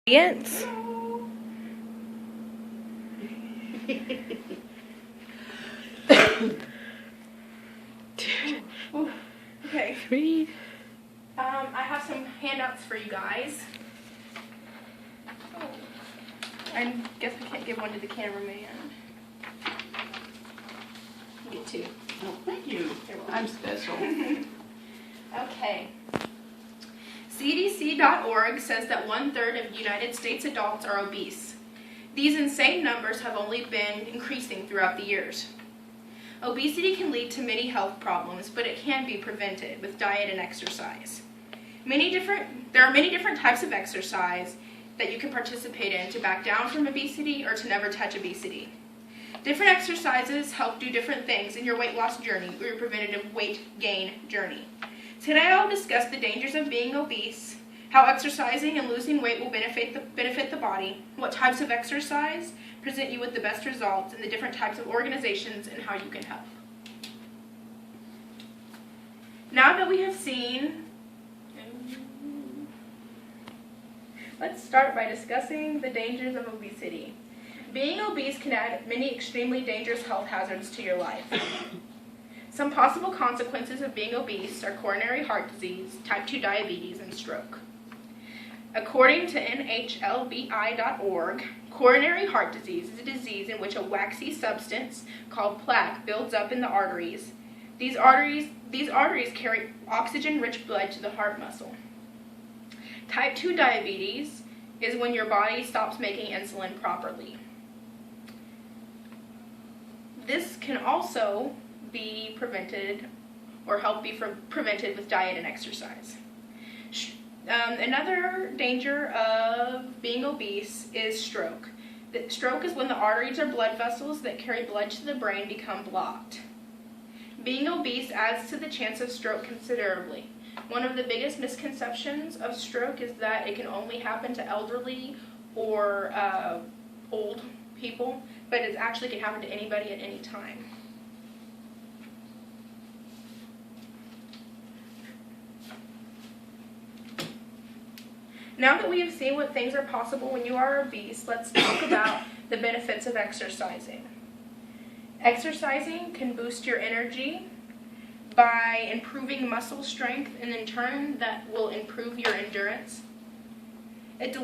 Audience. Okay. Read. I have some handouts for you guys. I guess we can't give one to the cameraman. You get two. Oh, thank you. I'm special. Okay. CDC.org says that 1/3 of United States adults are obese. These insane numbers have only been increasing throughout the years. Obesity can lead to many health problems, but it can be prevented with diet and exercise. There are many different types of exercise that you can participate in to back down from obesity or to never touch obesity. Different exercises help do different things in your weight loss journey or your preventative weight gain journey. Today I will discuss the dangers of being obese, how exercising and losing weight will benefit the body, what types of exercise present you with the best results, and the different types of organizations and how you can help. Now that we have seen, let's start by discussing the dangers of obesity. Being obese can add many extremely dangerous health hazards to your life. Some possible consequences of being obese are coronary heart disease, type 2 diabetes, and stroke. According to NHLBI.org, coronary heart disease is a disease in which a waxy substance called plaque builds up in the arteries. These arteries carry oxygen-rich blood to the heart muscle. Type 2 diabetes is when your body stops making insulin properly. This can also be prevented or help be prevented with diet and exercise. Another danger of being obese is stroke. Stroke is when the arteries or blood vessels that carry blood to the brain become blocked. Being obese adds to the chance of stroke considerably. One of the biggest misconceptions of stroke is that it can only happen to elderly or old people, but it actually can happen to anybody at any time. Now that we have seen what things are possible when you are obese, let's talk about the benefits of exercising. Exercising can boost your energy by improving muscle strength, and in turn that will improve your endurance. It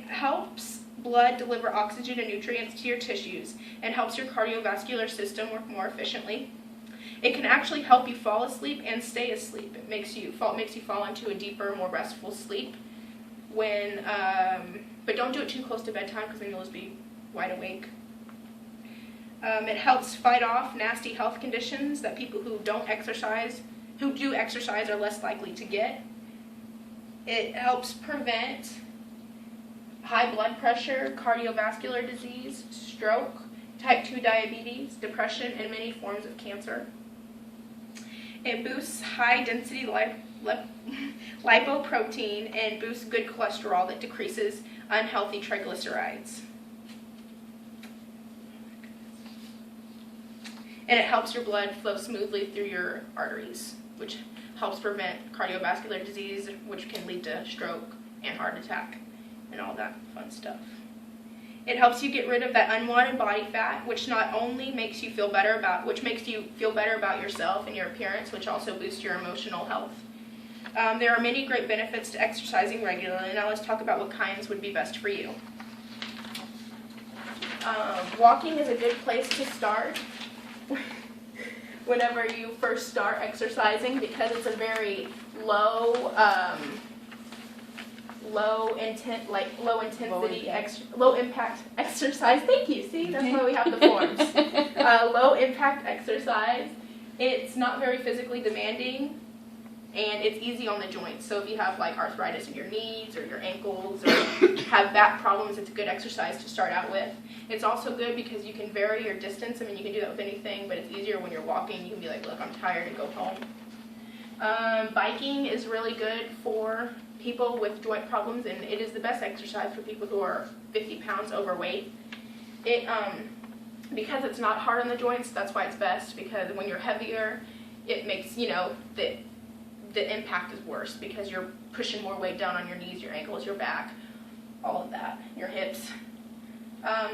helps blood deliver oxygen and nutrients to your tissues and helps your cardiovascular system work more efficiently. It can actually help you fall asleep and stay asleep. It makes you fall into a deeper, more restful sleep. But don't do it too close to bedtime because then you'll just be wide awake. It helps fight off nasty health conditions that people who do exercise are less likely to get. It helps prevent high blood pressure, cardiovascular disease, stroke, type 2 diabetes, depression, and many forms of cancer. It boosts high-density lipoprotein and boosts good cholesterol that decreases unhealthy triglycerides. And it helps your blood flow smoothly through your arteries, which helps prevent cardiovascular disease, which can lead to stroke and heart attack and all that fun stuff. It helps you get rid of that unwanted body fat, which not only makes you feel better about yourself and your appearance, which also boosts your emotional health. There are many great benefits to exercising regularly. Now let's talk about what kinds would be best for you. Walking is a good place to start whenever you first start exercising because it's a very low impact exercise. Thank you. See, that's why we have the forms. Low impact exercise. It's not very physically demanding, and it's easy on the joints. So if you have like arthritis in your knees or your ankles or have back problems, it's a good exercise to start out with. It's also good because you can vary your distance. I mean, you can do that with anything, but it's easier when you're walking. You can be like, look, I'm tired, and go home. Biking is really good for people with joint problems, and it is the best exercise for people who are 50 pounds overweight. Because it's not hard on the joints, that's why it's best, because when you're heavier, it makes, the the impact is worse because you're pushing more weight down on your knees, your ankles, your back, all of that, your hips.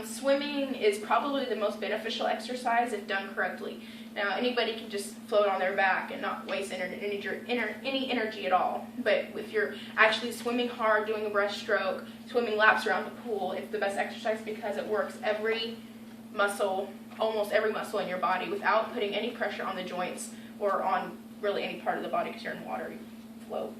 Swimming is probably the most beneficial exercise if done correctly. Now, anybody can just float on their back and not waste any energy at all. But if you're actually swimming hard, doing a breaststroke, swimming laps around the pool, it's the best exercise because it works every muscle, almost every muscle in your body without putting any pressure on the joints or on really any part of the body because you're in water, you float.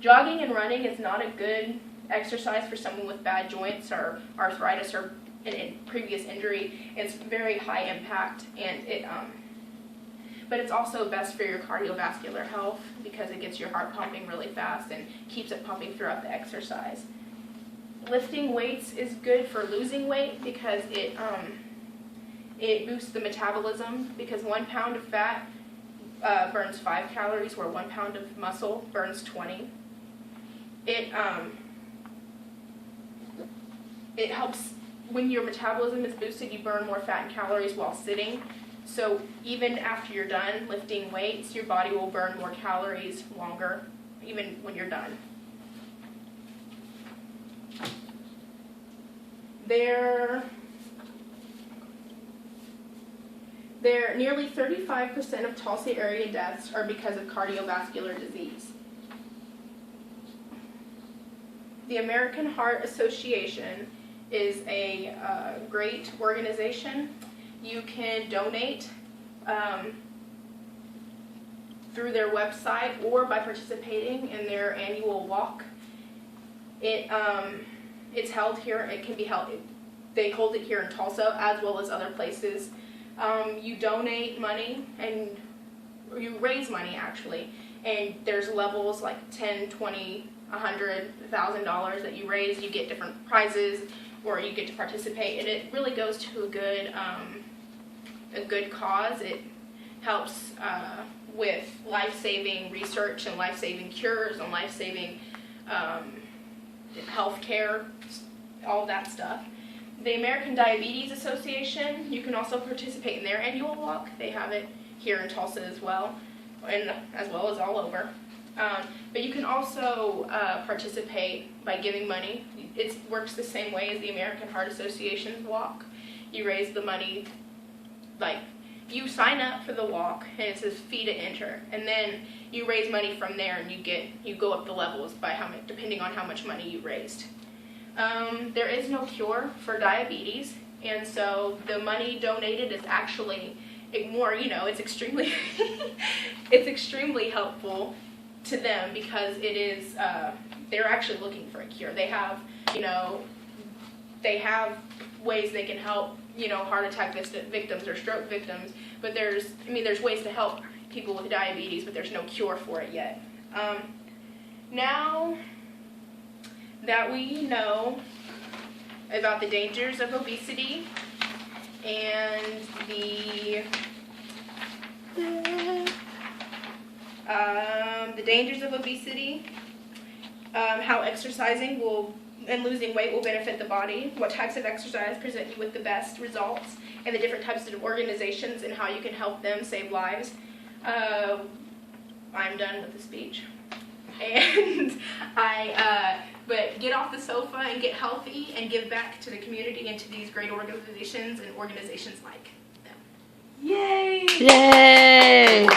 Jogging and running is not a good exercise for someone with bad joints or arthritis or in previous injury. It's very high impact, and but it's also best for your cardiovascular health because it gets your heart pumping really fast and keeps it pumping throughout the exercise. Lifting weights is good for losing weight because it boosts the metabolism because 1 pound of fat burns 5 calories, where 1 pound of muscle burns 20. It helps when your metabolism is boosted, you burn more fat and calories while sitting. So even after you're done lifting weights, your body will burn more calories longer, even when you're done. Nearly 35% of Tulsa area deaths are because of cardiovascular disease. The American Heart Association is a great organization. You can donate through their website or by participating in their annual walk. It's held here. It can be held. They hold it here in Tulsa as well as other places. You donate money and you raise money actually, and there's levels like 10, 20, $100, $1,000 that you raise. You get different prizes, or you get to participate, and it really goes to a good cause. It helps with life-saving research and life-saving cures and life-saving health care, all that stuff. The American Diabetes Association, you can also participate in their annual walk. They have it here in Tulsa as well, and as well as all over. But you can also participate by giving money. It works the same way as the American Heart Association's walk. You raise the money, like you sign up for the walk and it says fee to enter, and then you raise money from there, and you go up the levels by how much, depending on how much money you raised. There is no cure for diabetes, and so the money donated is actually it's extremely it's extremely helpful to them because it is they're actually looking for a cure. They have ways they can help heart attack victims or stroke victims, but there's ways to help people with diabetes, but there's no cure for it yet. Now that we know about the dangers of obesity and the dangers of obesity, how exercising and losing weight will benefit the body, what types of exercise present you with the best results, and the different types of organizations and how you can help them save lives. I'm done with the speech. And but get off the sofa and get healthy and give back to the community and to these great organizations and organizations like them. Yay! Yay!